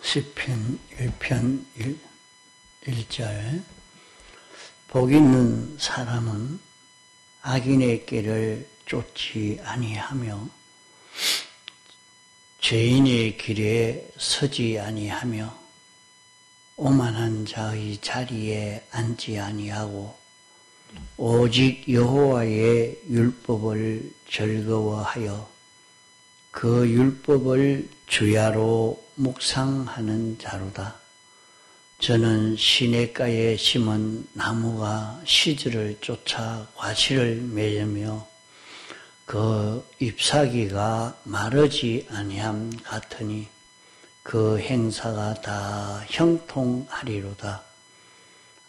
시편 1편 1절 복 있는 사람은 악인의 길을 쫓지 아니하며 죄인의 길에 서지 아니하며 오만한 자의 자리에 앉지 아니하고 오직 여호와의 율법을 즐거워하여 그 율법을 주야로 묵상하는 자로다. 저는 시냇가에 심은 나무가 시들을 쫓아 과실을 맺으며 그 잎사귀가 마르지 아니함 같으니 그 행사가 다 형통하리로다.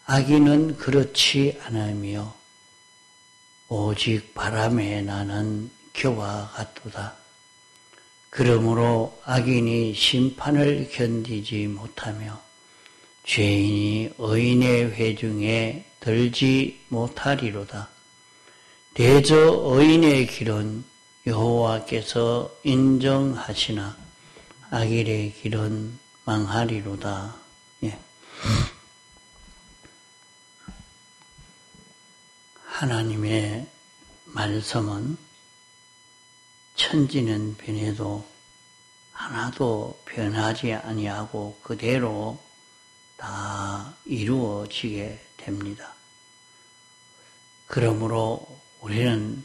악인은 그렇지 않으며 오직 바람에 나는 겨와 같도다. 그러므로 악인이 심판을 견디지 못하며 죄인이 의인의 회중에 들지 못하리로다. 대저 의인의 길은 여호와께서 인정하시나 악인의 길은 망하리로다. 예. 하나님의 말씀은 천지는 변해도 하나도 변하지 아니하고 그대로 다 이루어지게 됩니다. 그러므로 우리는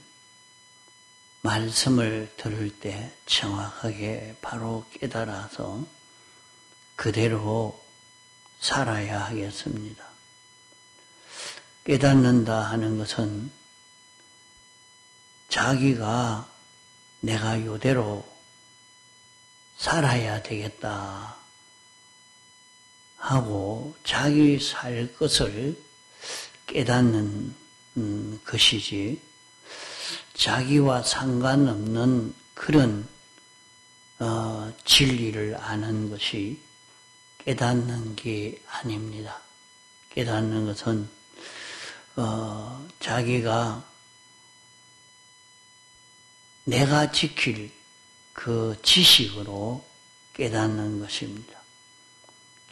말씀을 들을 때 정확하게 바로 깨달아서 그대로 살아야 하겠습니다. 깨닫는다 하는 것은 자기가 내가 이대로 살아야 되겠다 하고 자기 살 것을 깨닫는 것이지 자기와 상관없는 그런 진리를 아는 것이 깨닫는 게 아닙니다. 깨닫는 것은 자기가 내가 지킬 그 지식으로 깨닫는 것입니다.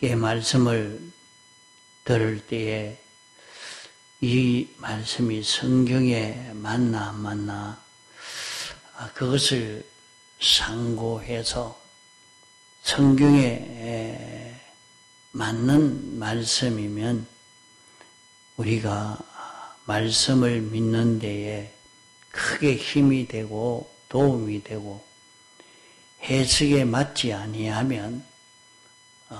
이 말씀을 들을 때에 이 말씀이 성경에 맞나 안 맞나 그것을 상고해서 성경에 맞는 말씀이면 우리가 말씀을 믿는 데에 크게 힘이 되고 도움이 되고 해석에 맞지 아니하면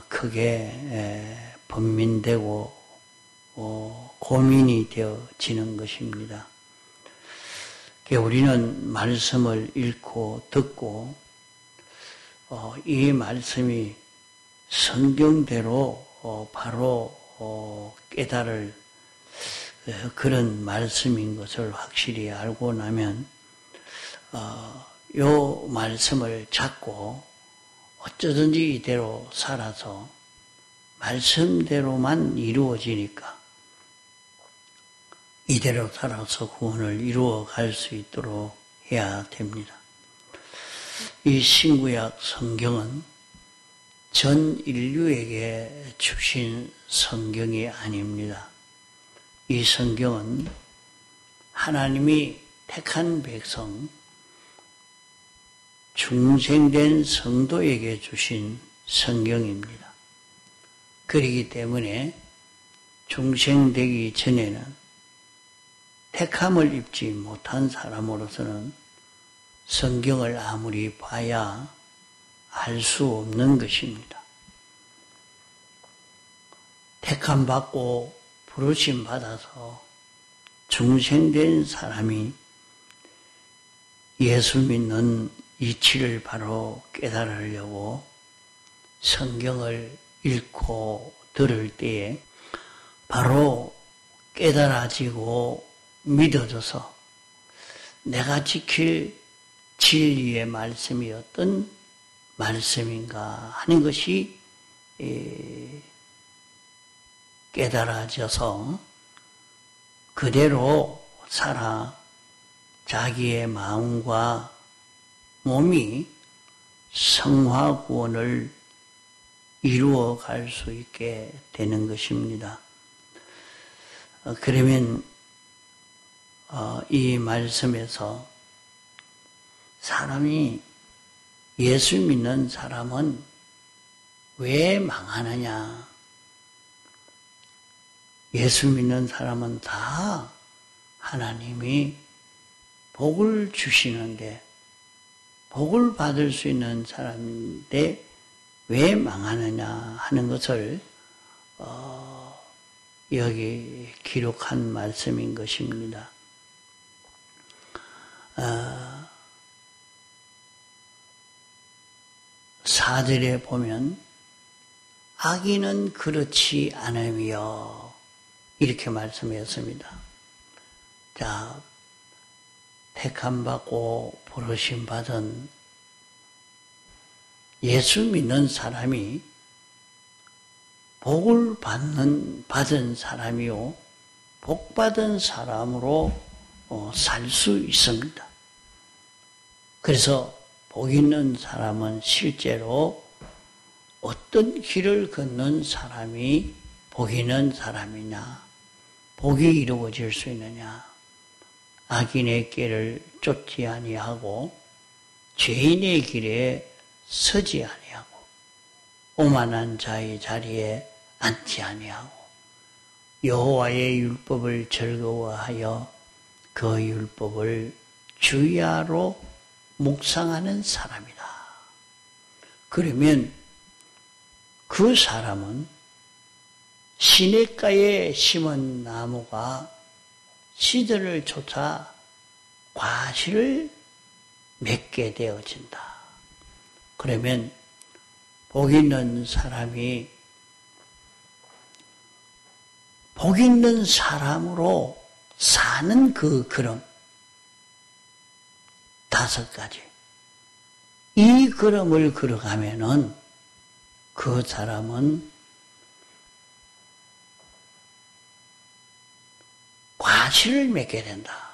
크게 번민되고 고민이 되어지는 것입니다. 우리는 말씀을 읽고 듣고 이 말씀이 성경대로 바로 깨달을 그런 말씀인 것을 확실히 알고 나면 이 말씀을 잡고 어쩌든지 이대로 살아서 말씀대로만 이루어지니까 이대로 살아서 구원을 이루어 갈 수 있도록 해야 됩니다. 이 신구약 성경은 전 인류에게 주신 성경이 아닙니다. 이 성경은 하나님이 택한 백성, 중생된 성도에게 주신 성경입니다. 그렇기 때문에 중생되기 전에는 택함을 입지 못한 사람으로서는 성경을 아무리 봐야 알 수 없는 것입니다. 택함 받고 부르심 받아서 중생된 사람이 예수 믿는 이치를 바로 깨달으려고 성경을 읽고 들을 때에 바로 깨달아지고 믿어져서 내가 지킬 진리의 말씀이 어떤 말씀인가 하는 것이 깨달아져서 그대로 살아 자기의 마음과 몸이 성화 구원을 이루어 갈 수 있게 되는 것입니다. 그러면 이 말씀에서 사람이 예수 믿는 사람은 왜 망하느냐? 예수 믿는 사람은 다 하나님이 복을 주시는데 복을 받을 수 있는 사람인데 왜 망하느냐 하는 것을 여기 기록한 말씀인 것입니다. 4절에 보면 악인은 그렇지 않으며 이렇게 말씀했습니다. 자, 택함받고 부르심 받은 예수 믿는 사람이 복을 받은 사람이요 복받은 사람으로 살 수 있습니다. 그래서 복 있는 사람은 실제로 어떤 길을 걷는 사람이 복 있는 사람이냐, 복이 이루어질 수 있느냐, 악인의 길을 쫓지 아니하고 죄인의 길에 서지 아니하고 오만한 자의 자리에 앉지 아니하고 여호와의 율법을 즐거워하여 그 율법을 주야로 묵상하는 사람이다. 그러면 그 사람은 시냇가에 심은 나무가 시들을 쫓아 과실을 맺게 되어진다. 그러면 복 있는 사람이 복 있는 사람으로 사는 그 걸음 5가지. 이 걸음을 걸어가면은 그 사람은 과실을 맺게 된다.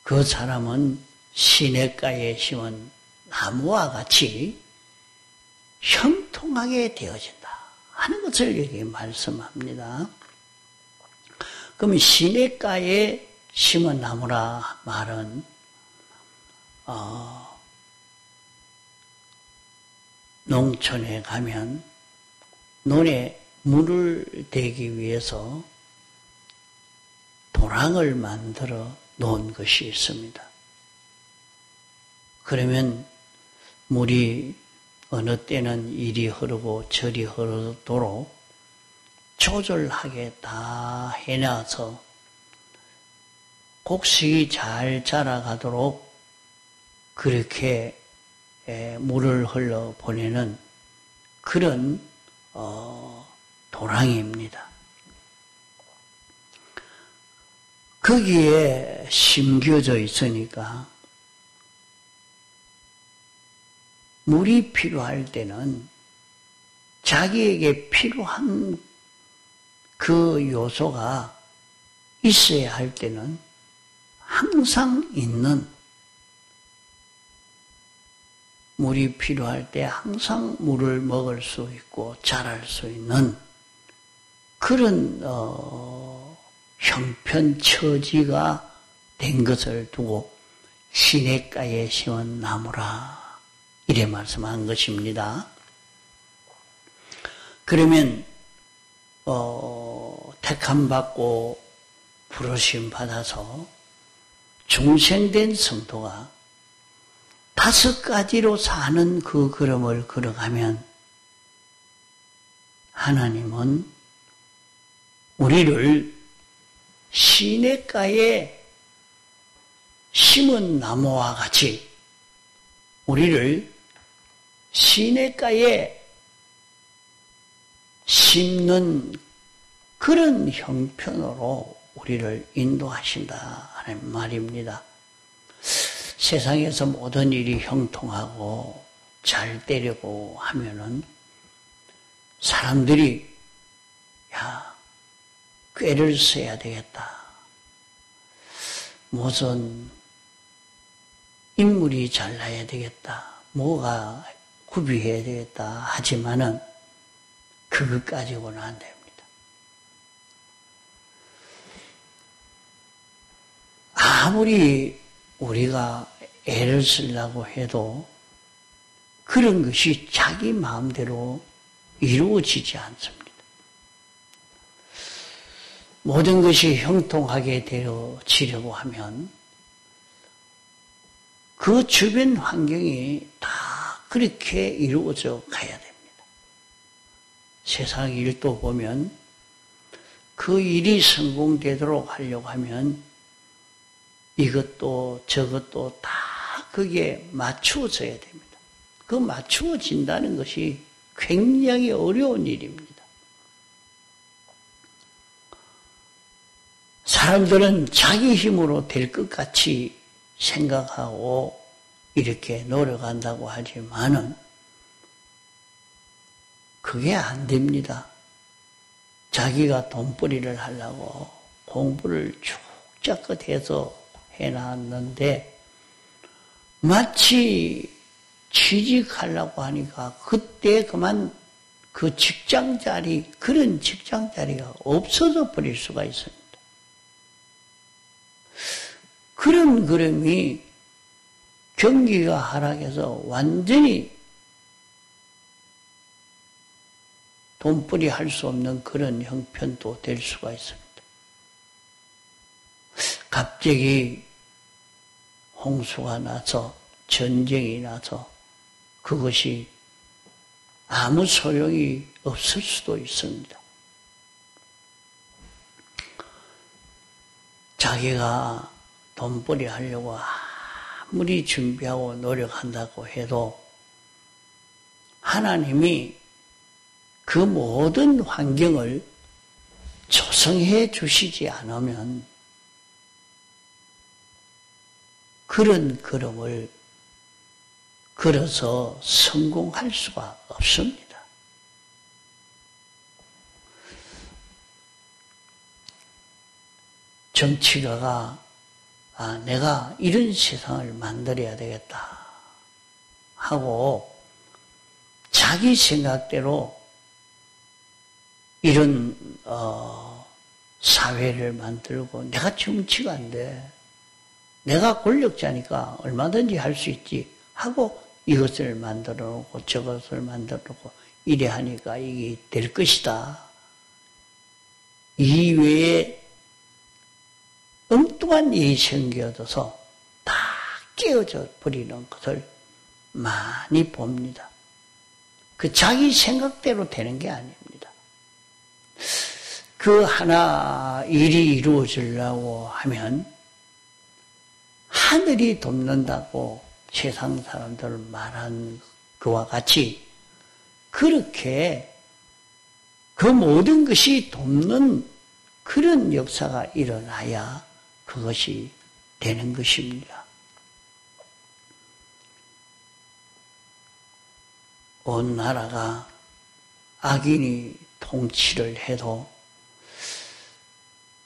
그 사람은 시냇가에 심은 나무와 같이 형통하게 되어진다 하는 것을 여기 말씀합니다. 그러면 시냇가에 심은 나무라 말은 농촌에 가면 논에 물을 대기 위해서 도랑을 만들어 놓은 것이 있습니다. 그러면 물이 어느 때는 이리 흐르고 저리 흐르도록 조절하게 다 해놔서 곡식이 잘 자라가도록 그렇게 물을 흘러 보내는 그런 도랑입니다. 거기에 심겨져 있으니까 물이 필요할 때는 자기에게 필요한 그 요소가 있어야 할 때는 항상 있는, 물이 필요할 때 항상 물을 먹을 수 있고 자랄 수 있는 그런 형편처지가 된 것을 두고 시냇가에 심은 나무라 이래 말씀한 것입니다. 그러면 택함받고 부르심 받아서 중생된 성도가 5가지로 사는 그 걸음을 걸어가면 하나님은 우리를 시냇가에 심은 나무와 같이 우리를 시냇가에 심는 그런 형편으로 우리를 인도하신다 하는 말입니다. 세상에서 모든 일이 형통하고 잘 되려고 하면은 사람들이 꾀를 써야 되겠다. 무슨 인물이 잘나야 되겠다. 뭐가 구비해야 되겠다 하지만은 그것 가지고는 안 됩니다. 아무리 우리가 애를 쓰려고 해도 그런 것이 자기 마음대로 이루어지지 않습니다. 모든 것이 형통하게 되어지려고 하면 그 주변 환경이 다 그렇게 이루어져 가야 됩니다. 세상 일도 보면 그 일이 성공되도록 하려고 하면 이것도 저것도 다 그게 맞추어져야 됩니다. 그 맞추어진다는 것이 굉장히 어려운 일입니다. 사람들은 자기 힘으로 될 것 같이 생각하고 이렇게 노력한다고 하지만은 그게 안 됩니다. 자기가 돈벌이를 하려고 공부를 쭉자껏 해서 해놨는데 마치 취직하려고 하니까 그때 그만 그 직장자리, 그런 직장자리가 없어져 버릴 수가 있습니다. 그런 그림이 경기가 하락해서 완전히 돈벌이 할 수 없는 그런 형편도 될 수가 있습니다. 갑자기 홍수가 나서 전쟁이 나서 그것이 아무 소용이 없을 수도 있습니다. 자기가 돈벌이 하려고 아무리 준비하고 노력한다고 해도 하나님이 그 모든 환경을 조성해 주시지 않으면 그런 걸음을 걸어서 성공할 수가 없습니다. 정치가가 내가 이런 세상을 만들어야 되겠다 하고 자기 생각대로 이런 사회를 만들고 내가 정치가 안 돼. 내가 권력자니까 얼마든지 할 수 있지 하고 이것을 만들어 놓고 저것을 만들어 놓고 이래 하니까 이게 될 것이다. 이외에 엉뚱한 일이 생겨져서 다 깨어져 버리는 것을 많이 봅니다. 그 자기 생각대로 되는 게 아닙니다. 그 하나 일이 이루어지려고 하면 하늘이 돕는다고 세상 사람들 말한 그와 같이 그렇게 그 모든 것이 돕는 그런 역사가 일어나야 그것이 되는 것입니다. 온 나라가 악인이 통치를 해도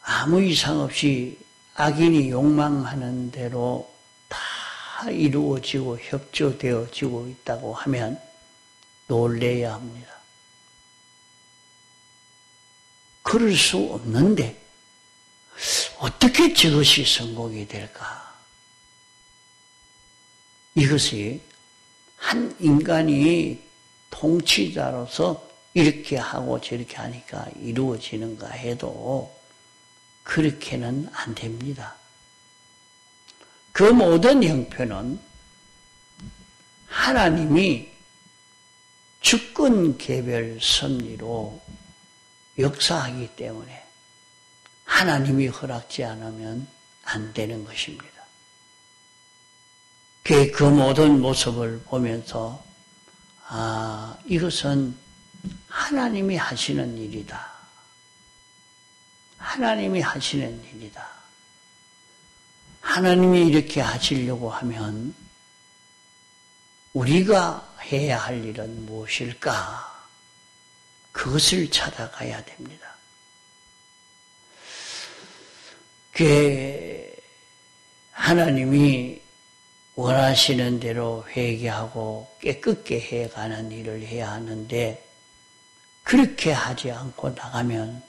아무 이상 없이 악인이 욕망하는 대로 다 이루어지고 협조되어지고 있다고 하면 놀라야 합니다. 그럴 수 없는데 어떻게 저것이 성공이 될까? 이것이 한 인간이 통치자로서 이렇게 하고 저렇게 하니까 이루어지는가 해도 그렇게는 안 됩니다. 그 모든 형편은 하나님이 주권 개별 섭리로 역사하기 때문에 하나님이 허락지 않으면 안 되는 것입니다. 그 모든 모습을 보면서 이것은 하나님이 하시는 일이다. 하나님이 하시는 일이다. 하나님이 이렇게 하시려고 하면 우리가 해야 할 일은 무엇일까? 그것을 찾아가야 됩니다. 하나님이 원하시는 대로 회개하고 깨끗게 해가는 일을 해야 하는데 그렇게 하지 않고 나가면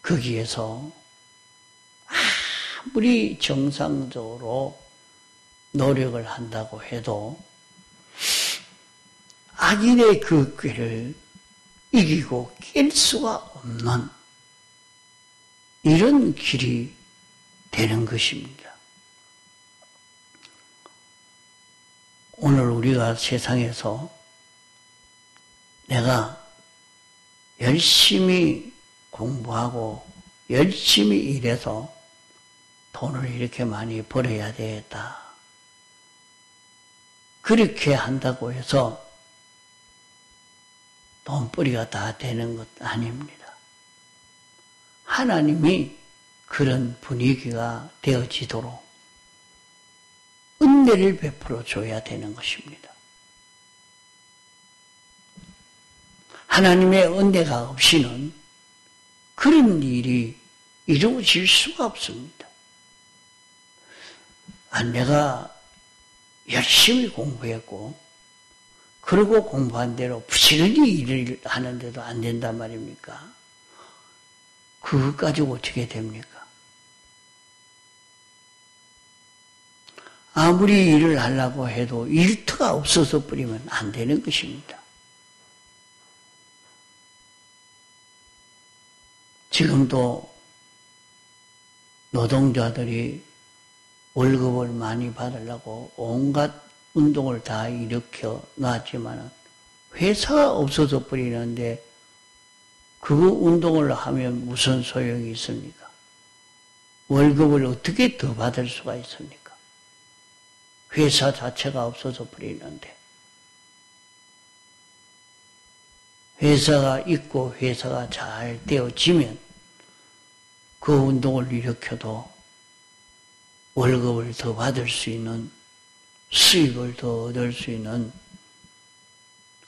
거기에서 아무리 정상적으로 노력을 한다고 해도 악인의 그 꾀를 이기고 깰 수가 없는 이런 길이 되는 것입니다. 오늘 우리가 세상에서 내가 열심히 공부하고 열심히 일해서 돈을 이렇게 많이 벌어야 되겠다. 그렇게 한다고 해서 돈벌이가 다 되는 것 아닙니다. 하나님이 그런 분위기가 되어지도록 은혜를 베풀어 줘야 되는 것입니다. 하나님의 은혜가 없이는 그런 일이 이루어질 수가 없습니다. 내가 열심히 공부했고 그리고 공부한 대로 부지런히 일을 하는데도 안 된단 말입니까? 그것 가지고 어떻게 됩니까? 아무리 일을 하려고 해도 일터가 없어서 버리면 안 되는 것입니다. 지금도 노동자들이 월급을 많이 받으려고 온갖 운동을 다 일으켜 놨지만 회사가 없어져 버리는데 그 운동을 하면 무슨 소용이 있습니까? 월급을 어떻게 더 받을 수가 있습니까? 회사 자체가 없어져 버리는데 회사가 있고 회사가 잘 되어지면 그 운동을 일으켜도 월급을 더 받을 수 있는 수익을 더 얻을 수 있는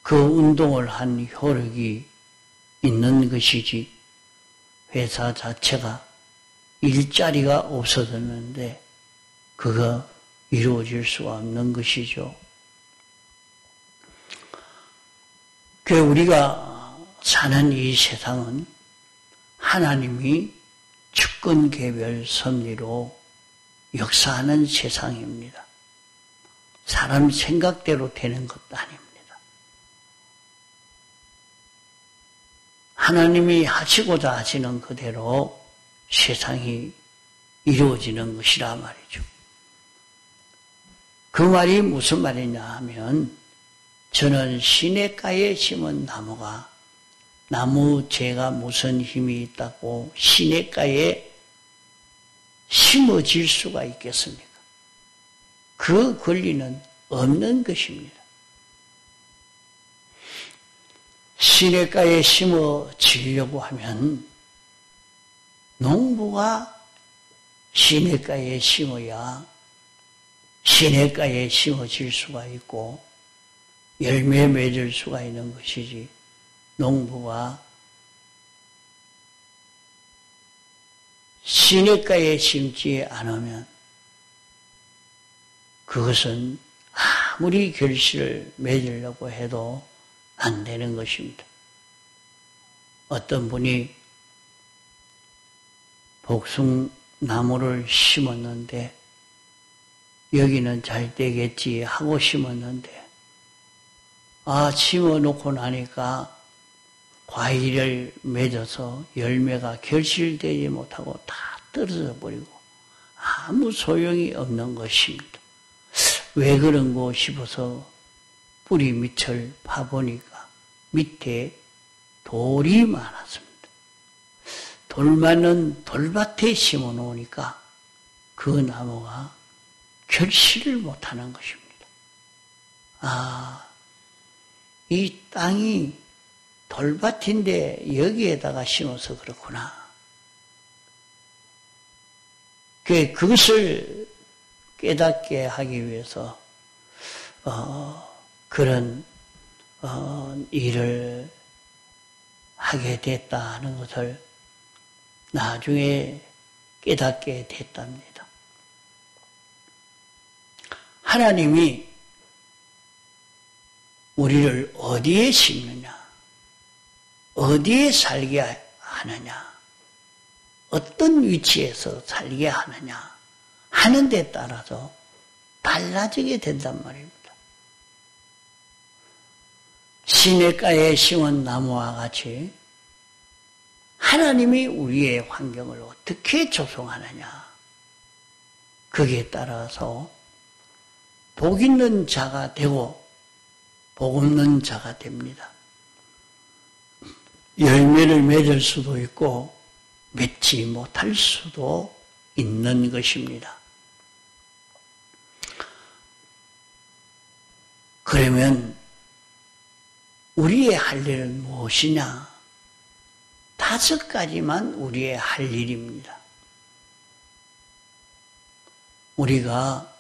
그 운동을 한 효력이 있는 것이지 회사 자체가 일자리가 없어졌는데 그거 이루어질 수가 없는 것이죠. 그 우리가 사는 이 세상은 하나님이 주권개별 섭리로 역사하는 세상입니다. 사람 생각대로 되는 것도 아닙니다. 하나님이 하시고자 하시는 그대로 세상이 이루어지는 것이라 말이죠. 그 말이 무슨 말이냐 하면 저는 시냇가에 심은 나무가 나무 재가 무슨 힘이 있다고 시냇가에 심어질 수가 있겠습니까? 그 권리는 없는 것입니다. 시냇가에 심어지려고 하면 농부가 시냇가에 심어야 시냇가에 심어질 수가 있고 열매 맺을 수가 있는 것이지 농부가 시냇가에 심지 않으면 그것은 아무리 결실을 맺으려고 해도 안 되는 것입니다. 어떤 분이 복숭나무를 심었는데 여기는 잘 되겠지 하고 심었는데 심어놓고 나니까 과일을 맺어서 열매가 결실되지 못하고 다 떨어져 버리고 아무 소용이 없는 것입니다. 왜 그런고 싶어서 뿌리 밑을 파보니까 밑에 돌이 많았습니다. 돌 많은 돌밭에 심어 놓으니까 그 나무가 결실을 못하는 것입니다. 이 땅이 돌밭인데 여기에다가 심어서 그렇구나. 그것을 깨닫게 하기 위해서 그런 일을 하게 됐다는 것을 나중에 깨닫게 됐답니다. 하나님이 우리를 어디에 심느냐, 어디에 살게 하느냐, 어떤 위치에서 살게 하느냐 하는 데 따라서 달라지게 된단 말입니다. 시냇가에 심은 나무와 같이 하나님이 우리의 환경을 어떻게 조성하느냐, 거기에 따라서 복 있는 자가 되고 복 없는 자가 됩니다. 열매를 맺을 수도 있고 맺지 못할 수도 있는 것입니다. 그러면 우리의 할 일은 무엇이냐? 5가지만 우리의 할 일입니다. 우리가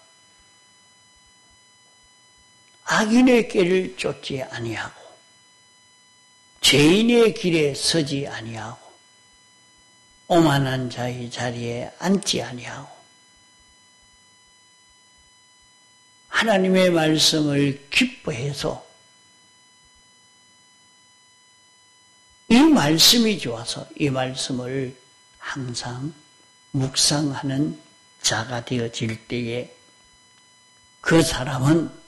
악인의 길을 쫓지 아니하고 죄인의 길에 서지 아니하고 오만한 자의 자리에 앉지 아니하고 하나님의 말씀을 기뻐해서 이 말씀이 좋아서 이 말씀을 항상 묵상하는 자가 되어질 때에 그 사람은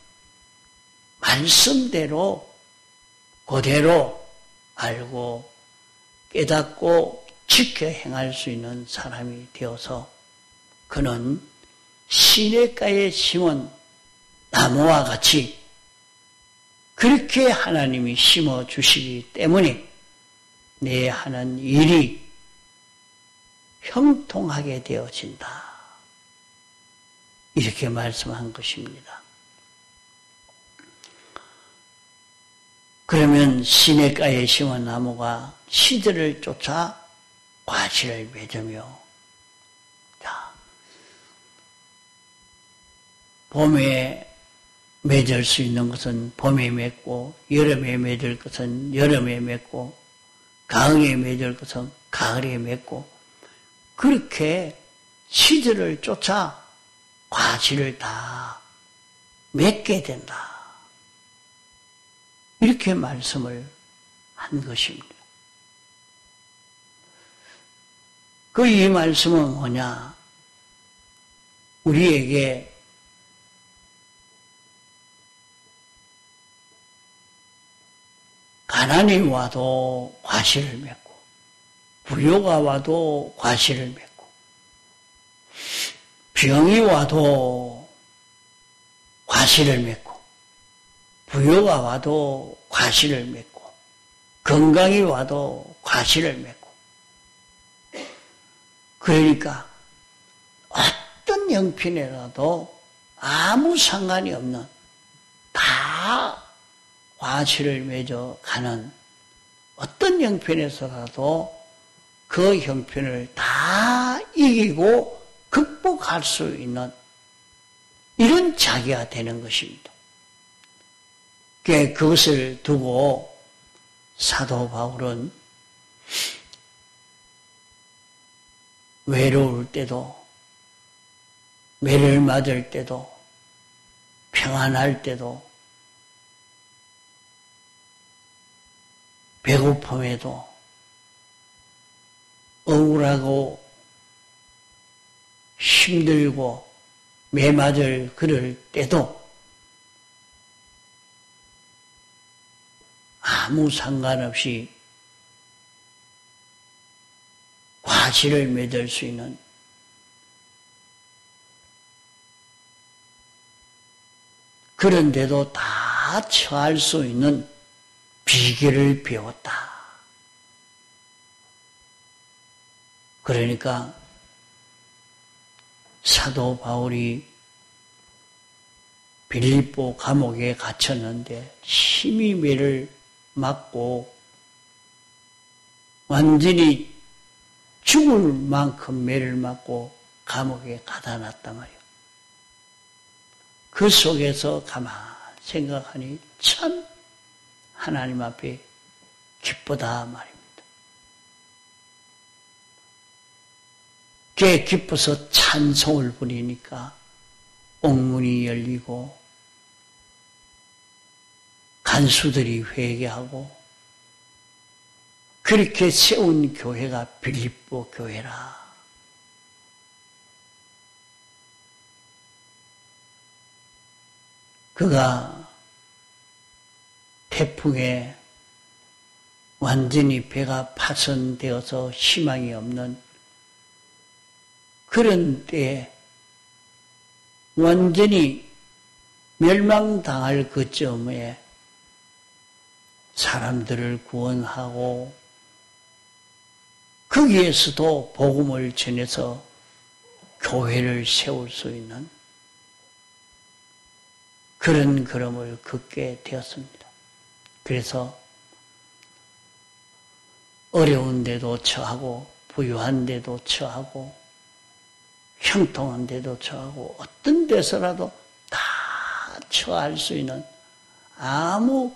말씀대로 그대로 알고 깨닫고 지켜 행할 수 있는 사람이 되어서 그는 시냇가에 심은 나무와 같이 그렇게 하나님이 심어주시기 때문에 내 하는 일이 형통하게 되어진다. 이렇게 말씀한 것입니다. 그러면 시냇가에 심은 나무가 시들을 쫓아 과실을 맺으며, 자, 봄에 맺을 수 있는 것은 봄에 맺고, 여름에 맺을 것은 여름에 맺고, 가을에 맺을 것은 가을에 맺고, 그렇게 시들을 쫓아 과실을 다 맺게 된다. 이렇게 말씀을 한 것입니다. 이 말씀은 뭐냐? 우리에게 가난이 와도 과실을 맺고, 불효가 와도 과실을 맺고, 병이 와도 과실을 맺고, 부여가 와도 과실을 맺고, 건강이 와도 과실을 맺고, 그러니까 어떤 형편에라도 아무 상관이 없는 다 과실을 맺어 가는 어떤 형편에서라도 그 형편을 다 이기고 극복할 수 있는 이런 자기가 되는 것입니다. 그것을 두고 사도 바울은 외로울 때도, 매를 맞을 때도, 평안할 때도, 배고픔에도, 억울하고 힘들고 매 맞을 그럴 때도 아무 상관없이 과실을 맺을 수 있는 그런데도 다 처할 수 있는 비결을 배웠다. 그러니까 사도 바울이 빌립보 감옥에 갇혔는데 심히 매를 맞고 완전히 죽을 만큼 매를 맞고 감옥에 가다 놨단 말이에요. 그 속에서 가만히 생각하니 참 하나님 앞에 기쁘다 말입니다. 꽤 기뻐서 찬송을 부리니까 옥문이 열리고 간수들이 회개하고 그렇게 세운 교회가 빌립보 교회라. 그가 태풍에 완전히 배가 파손되어서 희망이 없는 그런 때에 완전히 멸망당할 그 점에 사람들을 구원하고 거기에서도 복음을 전해서 교회를 세울 수 있는 그런 걸음을 걷게 되었습니다. 그래서 어려운 데도 처하고 부유한 데도 처하고 형통한 데도 처하고 어떤 데서라도 다 처할 수 있는 아무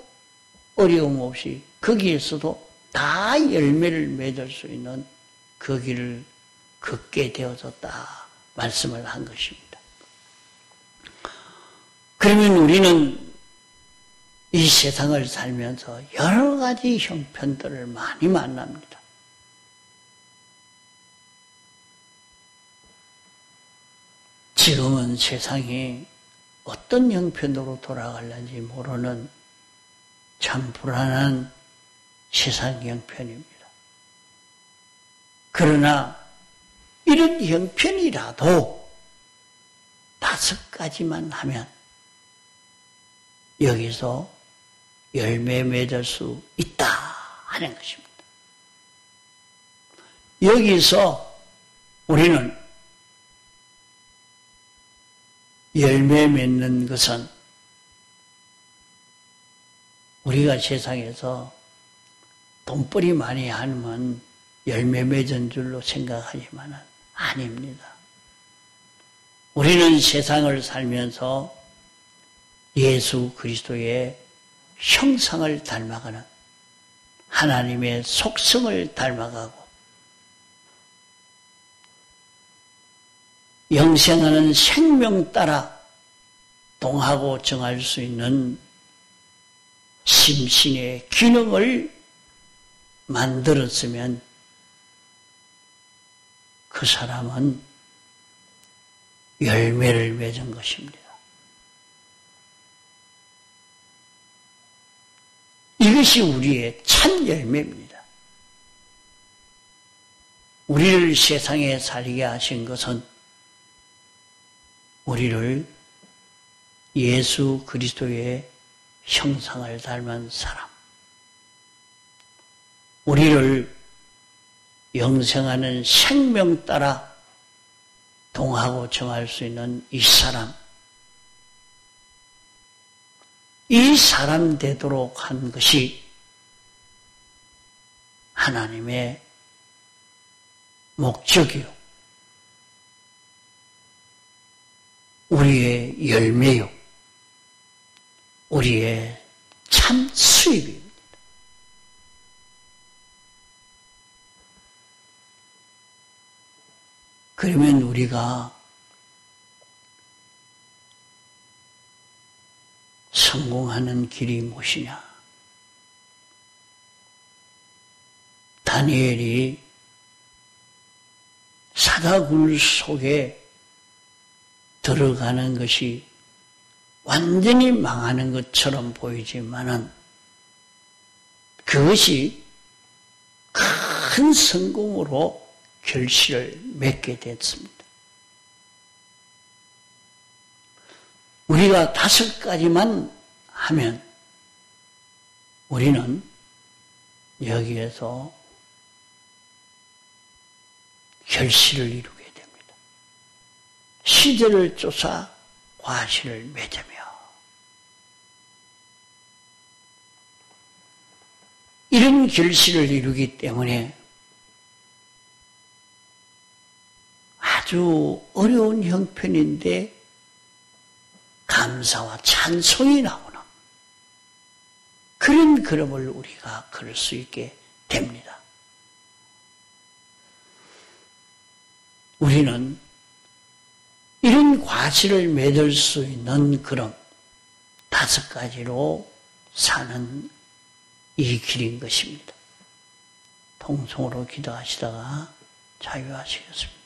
어려움 없이 거기에서도 다 열매를 맺을 수 있는 그 길을 걷게 되어졌다 말씀을 한 것입니다. 그러면 우리는 이 세상을 살면서 여러 가지 형편들을 많이 만납니다. 지금은 세상이 어떤 형편으로 돌아갈는지 모르는 참 불안한 세상 형편입니다. 그러나 이런 형편이라도 5가지만 하면 여기서 열매 맺을 수 있다 하는 것입니다. 여기서 우리는 열매 맺는 것은 우리가 세상에서 돈벌이 많이 하면 열매 맺은 줄로 생각하지만 아닙니다. 우리는 세상을 살면서 예수 그리스도의 형상을 닮아가는 하나님의 속성을 닮아가고 영생하는 생명 따라 동하고 정할 수 있는 심신의 기능을 만들었으면 그 사람은 열매를 맺은 것입니다. 이것이 우리의 참 열매입니다. 우리를 세상에 살게 하신 것은 우리를 예수 그리스도의 형상을 닮은 사람, 우리를 영생하는 생명 따라 동하고 정할 수 있는 이 사람, 이 사람 되도록 한 것이 하나님의 목적이요, 우리의 열매요, 우리의 참 수입입니다. 그러면 우리가 성공하는 길이 무엇이냐? 다니엘이 사다굴 속에 들어가는 것이 완전히 망하는 것처럼 보이지만은 그것이 큰 성공으로 결실을 맺게 됐습니다. 우리가 5가지만 하면 우리는 여기에서 결실을 이루게 됩니다. 시대를 쫓아 과실을 맺으며 이런 결실을 이루기 때문에 아주 어려운 형편인데 감사와 찬송이 나오는 그런 걸음을 우리가 걸을 수 있게 됩니다. 우리는 이런 화실을 맺을 수 있는 그런 5가지로 사는 이 길인 것입니다. 통성으로 기도하시다가 자유하시겠습니다.